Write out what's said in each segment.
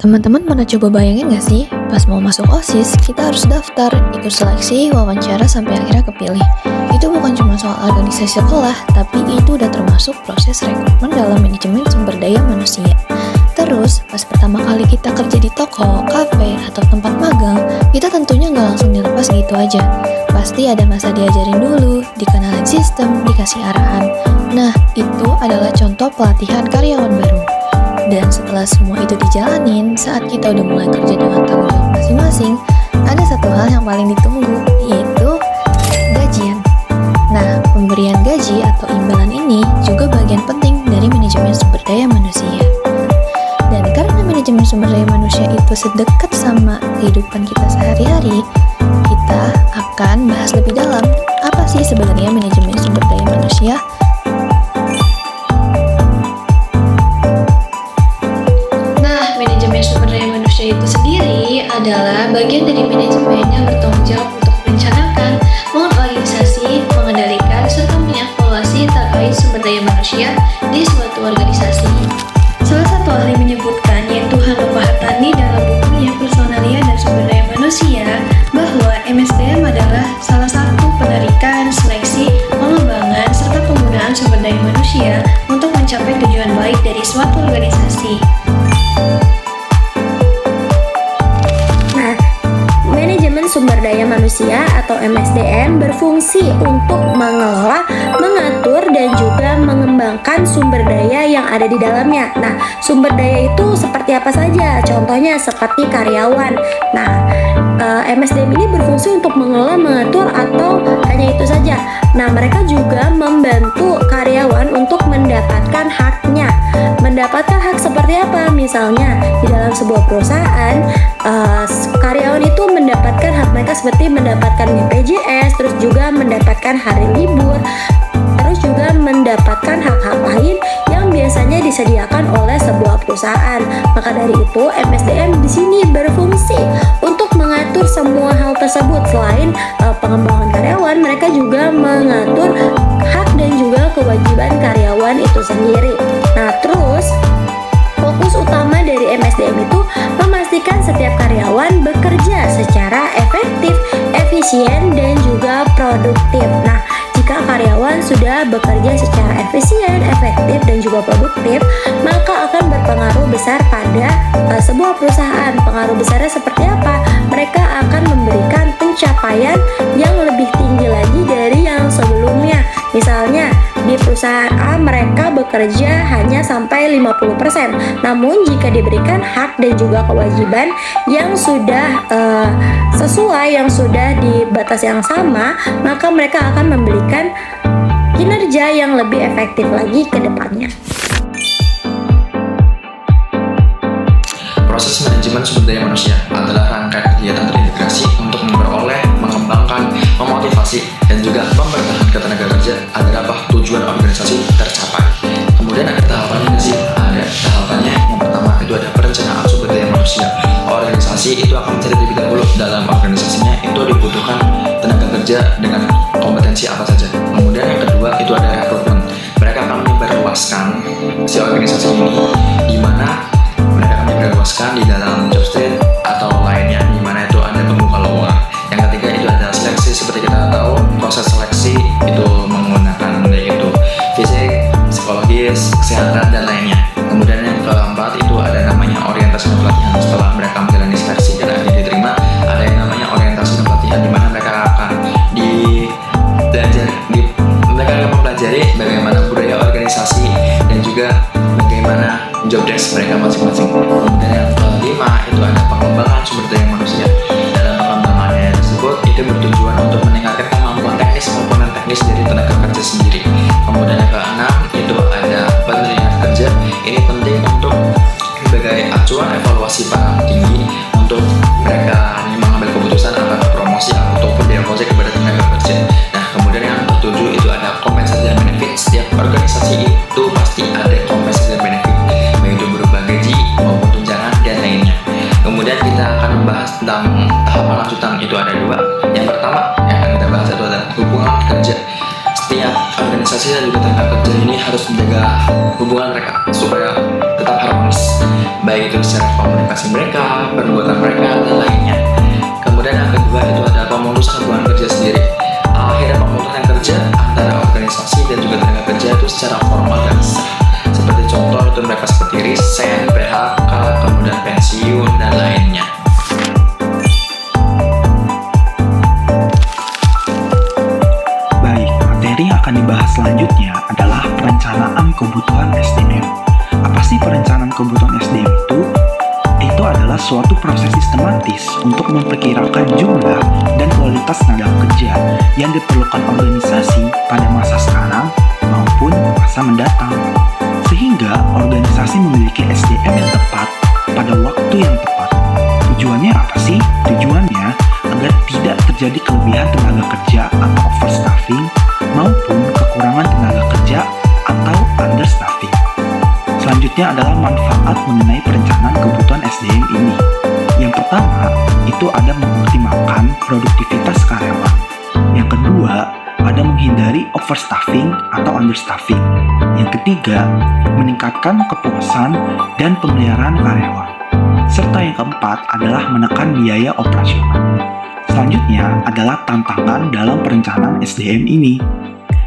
Teman-teman pernah coba bayangin gak sih, pas mau masuk OSIS, kita harus daftar, ikut seleksi, wawancara, sampai akhirnya kepilih. Itu bukan cuma soal organisasi sekolah, tapi itu udah termasuk proses rekrutmen dalam manajemen sumber daya manusia. Terus, pas pertama kali kita kerja di toko, kafe, atau tempat magang, kita tentunya nggak langsung dilepas gitu aja. Pasti ada masa diajarin dulu, dikenalin sistem, dikasih arahan. Nah, itu adalah contoh pelatihan karyawan baru. Dan setelah semua itu dijalanin, saat kita udah mulai kerja dengan tanggung jawab masing-masing, ada satu hal yang paling ditunggu, yaitu gajian. Nah, pemberian gaji atau imbalan ini juga bagian penting dari manajemen sumber daya manusia. Dan karena manajemen sumber daya manusia itu sedekat sama kehidupan kita sehari-hari, kita akan bahas lebih dalam apa sih sebenarnya manajemen sumber daya manusia. Nah, manajemen sumber daya manusia itu sendiri adalah bagian dari manajemen yang bertanggung jawab untuk merencanakan, mengorganisasi, mengendalikan, serta mengevaluasi terkait sumber daya manusia di suatu organisasi. Salah satu ahli menyebutkan, yaitu Hano Pahartani dalam bukunya Personalia dan Sumber Daya Manusia, bahwa MSDM adalah salah satu penarikan, seleksi, pengembangan, serta penggunaan sumber daya manusia untuk mencapai tujuan baik dari suatu organisasi. Nah, manajemen sumber daya manusia atau MSDM berfungsi untuk mengelola, mengatur, dan juga mengembangkan sumber daya yang ada di dalamnya. Nah, sumber daya itu seperti apa saja? Contohnya seperti karyawan. Nah, MSDM ini berfungsi untuk mengelola, mengatur, atau hanya itu saja. Nah, mereka juga membantu karyawan untuk mendapatkan haknya. Mendapatkan hak seperti apa? Misalnya, di dalam sebuah perusahaan, karyawan itu mendapatkan hak mereka seperti mendapatkan BPJS, terus juga mendapatkan hari libur, terus juga mendapatkan hak-hak lain yang biasanya disediakan oleh sebuah perusahaan. Maka dari itu, MSDM di sini berfungsi untuk mengatur semua hal tersebut. Selain pengembangan karyawan, mereka juga mengatur hak dan juga kewajiban karyawan itu sendiri. Nah, terus fokus utama dari MSDM itu memastikan setiap karyawan bekerja secara efektif, efisien, dan juga produktif. Nah, jika karyawan sudah bekerja secara efisien, efektif, dan juga produktif, maka akan berpengaruh besar pada sebuah perusahaan. Pengaruh besarnya seperti apa? Mereka akan memberikan pencapaian yang lebih tinggi lagi dari yang sebelumnya. Misalnya, di perusahaan A mereka bekerja hanya sampai 50%. Namun jika diberikan hak dan juga kewajiban yang sudah sesuai, yang sudah di batas yang sama, maka mereka akan memberikan kinerja yang lebih efektif lagi ke depannya. Proses manajemen sumber daya manusia adalah rangkaian kegiatan terintegrasi untuk memperoleh, mengembangkan, memotivasi, dan juga mempertahankan tenaga kerja agar tujuan organisasi tercapai. Kemudian ada tahapannya sih, ada tahapannya. Yang pertama itu ada perencanaan sumber daya manusia. Organisasi itu akan mencari terlebih dahulu dalam organisasinya itu dibutuhkan tenaga kerja dengan kompetensi apa saja. Kemudian yang kedua itu ada rekrutmen. Mereka akan menyebarluaskan si organisasi ini di mana mereka akan menyebarluaskan di dalam job street atau lainnya, di mana itu ada pembuka lowongan. Yang ketiga itu ada seleksi. Seperti kita tahu, proses seleksi itu menggunakan yaitu fisik, psikologis, kesehatan, dan lainnya. Kemudian yang keempat itu ada namanya orientasi dan pelatihan. Setelah mereka menjalani seleksi dan akhirnya diterima, ada yang namanya orientasi dan pelatihan, di mana mereka akan mereka akan mempelajari bagaimana budaya organisasi dan juga bagaimana job desk mereka masing-masing. Kemudian yang kelima itu ada pengembangan sumber daya manusia. Dalam pengembangannya tersebut itu bertujuan untuk meningkatkan kemampuan teknis maupun non-teknis dari tenaga kerja sendiri. Kemudian yang keenam itu ada penilaian kerja. Ini penting untuk sebagai acuan evaluasi para tinggi untuk mereka mengambil keputusan apakah promosi ataupun demosi kepada tenaga kerja. Nah, kemudian yang ketujuh itu ada kompensasi dan benefit. Setiap organisasi itu pasti ada kompensasi dan benefit, baik itu berupa gaji maupun tunjangan dan lainnya. Kemudian kita akan membahas tentang tahapan lanjutan, itu ada dua. Yang pertama yang akan kita bahas itu adalah hubungan kerja. Setiap organisasi dan juga tenaga kerja ini harus menjaga hubungan mereka supaya tetap harmonis. performance, baik itu secara komunikasi mereka, perbuatan mereka, dan lainnya. Kemudian yang kedua itu adalah pemutusan hubungan kerja sendiri. Akhirnya pemutusan kerja antara organisasi dan juga tenaga kerja itu secara formal dan sah. Seperti contoh itu mereka seperti resign, PHK, kemudian pensiun, dan lainnya. Baik, materi yang akan dibahas selanjutnya adalah perencanaan kebutuhan SDM. Apa sih perencanaan kebutuhan SDM itu? Itu adalah suatu proses sistematis untuk memperkirakan jumlah dan kualitas tenaga kerja yang diperlukan organisasi pada masa sekarang maupun masa mendatang. Sehingga organisasi memiliki SDM yang tepat pada waktu yang tepat. Tujuannya apa sih? Tujuannya agar tidak terjadi kelebihan tenaga kerja atau overstaffing maupun kekurangan tenaga kerja atau understaffing. Selanjutnya adalah manfaat mengenai perencanaan kebutuhan SDM ini. Yang pertama, itu ada mengoptimalkan produktivitas karyawan. Yang kedua, ada menghindari overstaffing atau understaffing. Yang ketiga, meningkatkan kepuasan dan pemeliharaan karyawan. Serta yang keempat adalah menekan biaya operasional. Selanjutnya adalah tantangan dalam perencanaan SDM ini.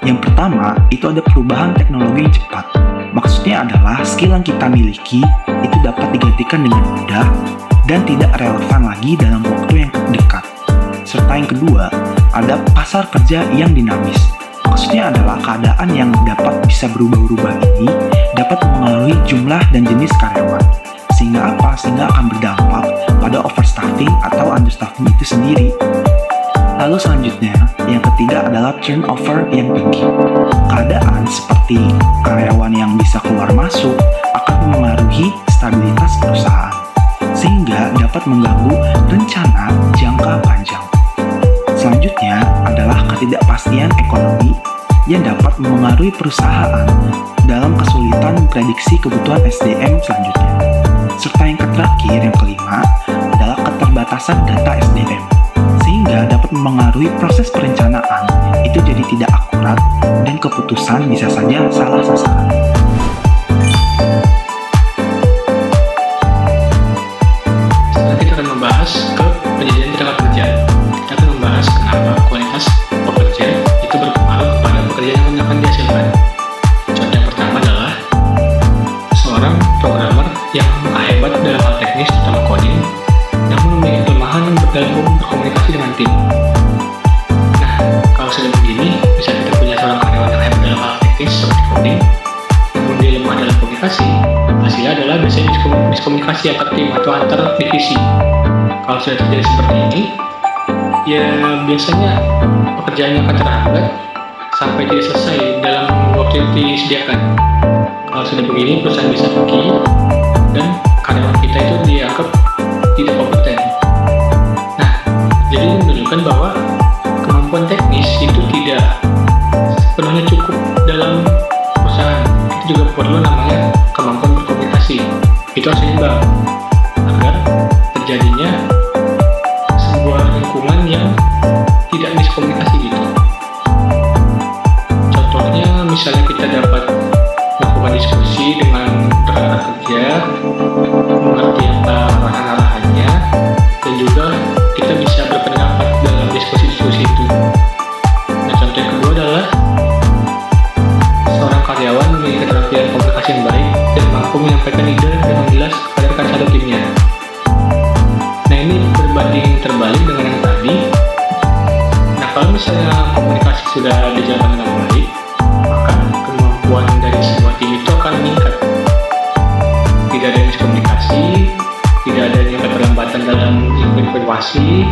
Yang pertama, itu ada perubahan teknologi yang cepat. Maksudnya adalah skill yang kita miliki itu dapat digantikan dengan mudah dan tidak relevan lagi dalam waktu yang dekat. Serta yang kedua, ada pasar kerja yang dinamis. Maksudnya adalah keadaan yang dapat bisa berubah-ubah ini dapat mengaruhi jumlah dan jenis karyawan. Sehingga apa? Sehingga akan berdampak pada overstaffing atau understaffing itu sendiri. Lalu selanjutnya, yang ketiga adalah turnover yang tinggi. Keadaan seperti karyawan yang bisa keluar masuk akan memengaruhi stabilitas perusahaan, sehingga dapat mengganggu rencana jangka panjang. Selanjutnya adalah ketidakpastian ekonomi yang dapat memengaruhi perusahaan dalam kesulitan memprediksi kebutuhan SDM selanjutnya. Serta yang terakhir, yang kelima, adalah keterbatasan data SDM, sehingga dapat memengaruhi proses perencanaan itu jadi tidak akurat dan keputusan bisa saja salah sasaran. Sekarang kita akan membahas ke penyediaan tenaga kerja. Kita akan membahas kenapa kualitas pekerja itu berpengaruh kepada pekerjaan yang akan dihasilkan. Contoh yang pertama adalah seorang programmer yang hebat dalam hal teknis, terutama coding, namun memiliki kelemahan dalam berkomunikasi dengan tim. Nah, kalau sudah begini, bisa kita punya seorang karyawan yang hebat dalam hal teknis seperti coding, namun dia lemah dalam komunikasi. Hasilnya adalah biasanya miskomunikasi antar tim atau antar divisi. Kalau sudah terjadi seperti ini, ya biasanya pekerjaannya akan terhambat sampai tidak selesai dalam waktu yang disediakan. Kalau sudah begini, perusahaan bisa pergi dan karyawan kita itu dianggap tidak kompeten. Nah, jadi ini menunjukkan bahwa kemampuan teknis itu tidak sepenuhnya cukup dalam perusahaan. Itu juga perlu namanya kemampuan berkomunikasi. Itu harus seimbang agar terjadinya sebuah lingkungan yang tidak miskomunikasi gitu. Contohnya, misalnya kita dapat melakukan diskusi dengan rekan kerja, mengerti arahan-arahannya, dan juga kita bisa berpendapat dalam diskusi-diskusi itu. Nah, contoh yang kedua adalah seorang karyawan memiliki keterampilan komunikasi yang baik dan mampu menyampaikan ide dengan jelas kepada rekan satu timnya. Nah, ini berbanding terbalik dengan yang tadi. Nah, kalau misalnya komunikasi sudah dijalankan dengan baik, maka kemampuan dari sebuah tim itu akan meningkat. Tidak ada miskomunikasi, tidak adanya keterlambatan dalam informasi.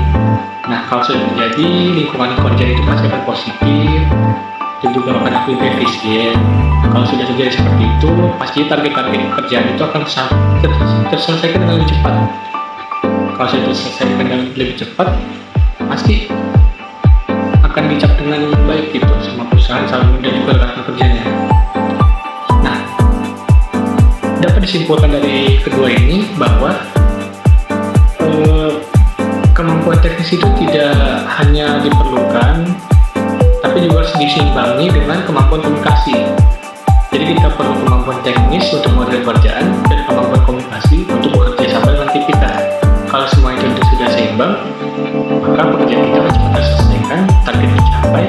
Nah, kalau sudah terjadi, lingkungan kerja itu pasti akan positif dan juga akan lebih efisien. Kalau sudah terjadi seperti itu, pasti target-target pekerjaan itu akan terselesaikan dengan lebih cepat. Kalau sudah terselesaikan dengan lebih cepat, pasti akan dicap dengan baik gitu sama perusahaan, sama dan juga rekan kerjanya. Nah, dapat disimpulkan dari kedua ini bahwa kemampuan teknis itu tidak hanya diperlukan, tapi juga harus diseimbangi dengan kemampuan komunikasi. Jadi Jadi kita perlu kemampuan teknis untuk mengerjakan pekerjaan dan kemampuan komunikasi untuk bekerja sama dengan tim kita. Kalau semua itu sudah seimbang, maka pekerjaan kita akan cepat terselesaikan, target tercapai,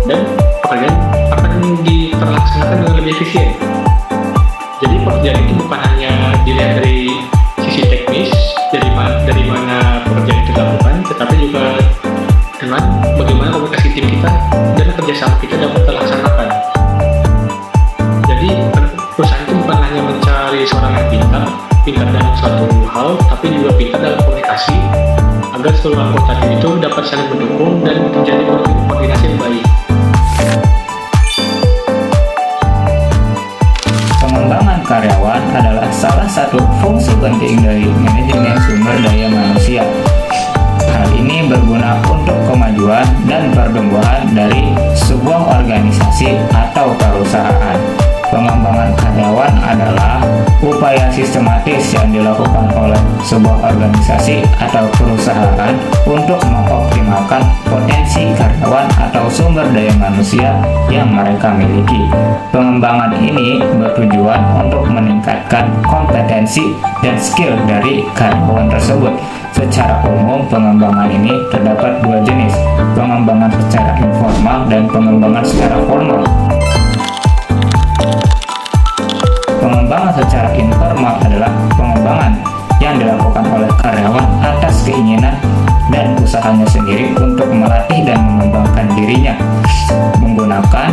dan pekerjaan akan terlaksanakan dengan lebih efisien. Jadi pekerjaan itu bukan hanya dilihat dari sisi teknis, dari mana pekerjaan itu dilakukan, tetapi juga dengan bagaimana komunikasi tim kita dan kerjasama kita dapat terlaksanakan. Jadi perusahaan itu bukan hanya mencari seorang yang pintar dalam suatu hal, tapi juga pintar dalam komunikasi agar seluruh anggota tim itu dapat saling mendukung dan terjadi koordinasi yang baik. Pengembangan karyawan adalah salah satu fungsi penting dari manajemen sumber daya manusia. Hal ini berguna untuk kemajuan dan pertumbuhan dari sebuah organisasi atau perusahaan. Pengembangan karyawan adalah upaya sistematis yang dilakukan oleh sebuah organisasi atau perusahaan untuk mengoptimalkan potensi karyawan atau sumber daya manusia yang mereka miliki. Pengembangan ini bertujuan untuk meningkatkan kompetensi dan skill dari karyawan tersebut. Secara umum, pengembangan ini terdapat dua jenis, pengembangan secara informal dan pengembangan secara formal. Pengembangan secara informal adalah pengembangan yang dilakukan oleh karyawan atas keinginan dan usahanya sendiri untuk melatih dan mengembangkan dirinya menggunakan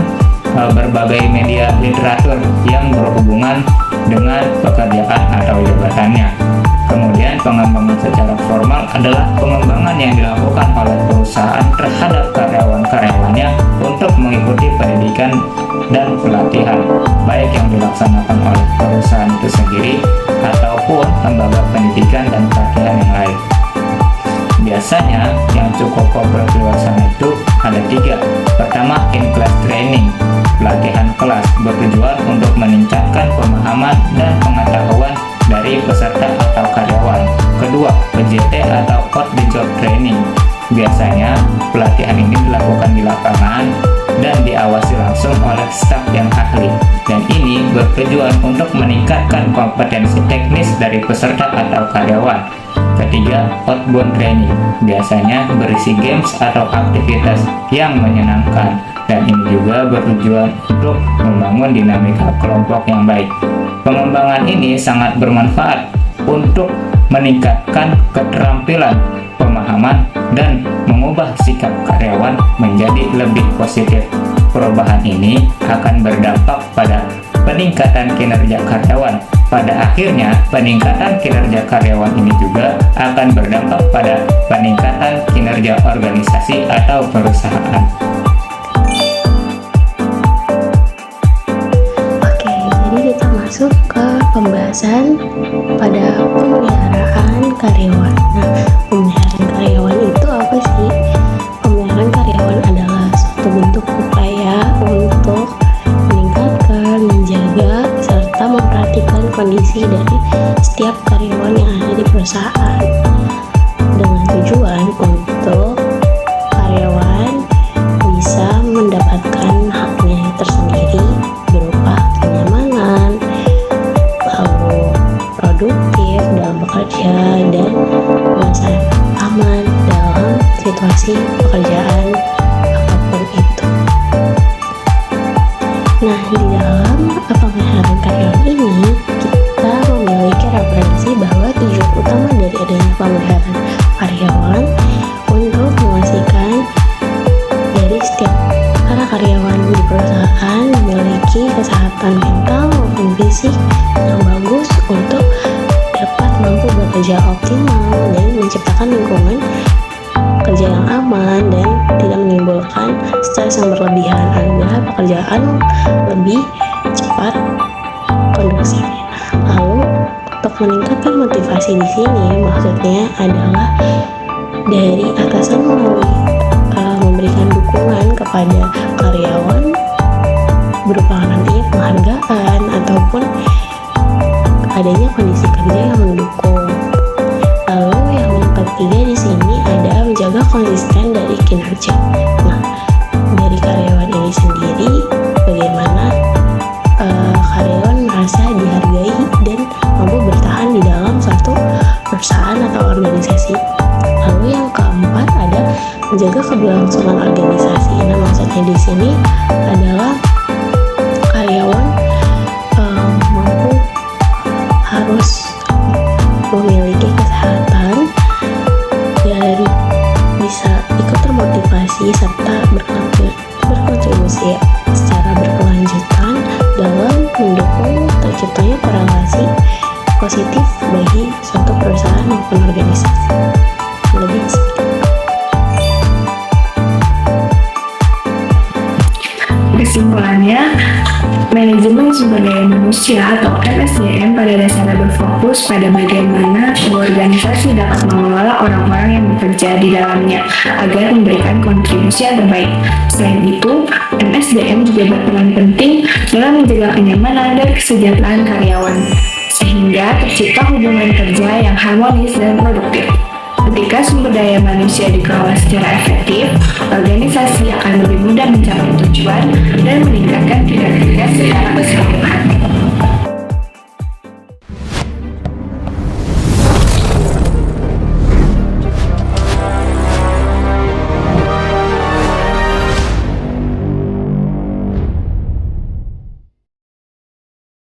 berbagai media literatur yang berhubungan dengan pekerjaan atau jabatannya. Kemudian pengembangan secara formal adalah pengembangan yang dilakukan oleh perusahaan terhadap karyawan-karyawannya untuk mengikuti pendidikan dan pelatihan, baik yang dilaksanakan oleh perusahaan itu sendiri ataupun lembaga pendidikan dan pelatihan yang lain. Biasanya yang cukup populer di luar sana itu ada 3. Pertama, in-class training, pelatihan kelas bertujuan untuk meningkatkan pemahaman dan pengetahuan dari peserta atau karyawan. Kedua, PJT atau on the job training. Biasanya pelatihan ini dilakukan di lapangan dan diawasi langsung oleh staf yang ahli, dan ini bertujuan untuk meningkatkan kompetensi teknis dari peserta atau karyawan. Ketiga, outbound training, biasanya berisi games atau aktivitas yang menyenangkan, dan ini juga bertujuan untuk membangun dinamika kelompok yang baik. Pengembangan ini sangat bermanfaat untuk meningkatkan keterampilan, pemahaman, dan mengubah sikap karyawan menjadi lebih positif. Perubahan ini akan berdampak pada peningkatan kinerja karyawan. Pada akhirnya, peningkatan kinerja karyawan ini juga akan berdampak pada peningkatan kinerja organisasi atau perusahaan. Oke, jadi kita masuk ke pembahasan pada pemeliharaan karyawan. Nah, pemeliharaan karyawan itu apa sih? Pemeliharaan karyawan adalah suatu bentuk upaya untuk meningkatkan, menjaga, serta memperhatikan kondisi dari setiap karyawan yang ada di perusahaan dengan tujuan untuk karyawan bisa mendapatkan haknya tersendiri berupa kenyamanan, lalu produktif dalam bekerja, dan merasa aman dalam situasi pekerjaan apapun itu. Nah, di dalam pemeliharaan karyawan ini kita memiliki referensi bahwa tujuan utama dari adanya pemeliharaan karyawan untuk memastikan dari setiap para karyawan di perusahaan memiliki kesehatan mental maupun fisik yang bagus untuk dapat mampu bekerja optimal dan menciptakan lingkungan kerja yang aman dan tidak menimbulkan stres yang berlebihan agar pekerjaan lebih cepat kondusif. Lalu untuk meningkatkan motivasi di sini maksudnya adalah dari atasan memberikan dukungan kepada karyawan berupa nantinya penghargaan ataupun adanya kondisi kerja yang mendukung. Lalu yang ketiga di sini ada menjaga konsisten dari kinerja. Nah, dari karyawan ini sendiri bagaimana organisasi. Lalu yang keempat ada menjaga keberlangsungan organisasi. Nah, maksudnya di sini adalah karyawan mampu harus memiliki kesehatan dan bisa ikut termotivasi serta berkontribusi secara berkelanjutan dalam mendukung terciptanya korelasi positif bagi suatu perusahaan maupun organisasi. Lebih seperti itu. Kesimpulannya, manajemen sumber daya manusia atau MSDM pada dasarnya berfokus pada bagaimana sebuah organisasi dapat mengelola orang-orang yang bekerja di dalamnya agar memberikan kontribusi yang terbaik. Selain itu, MSDM juga berperan penting dalam menjaga kenyamanan dan kesejahteraan karyawan, sehingga tercipta hubungan kerja yang harmonis dan produktif. Ketika sumber daya manusia dikelola secara efektif, organisasi akan lebih mudah mencapai tujuan dan meningkatkan kinerja secara keseluruhan.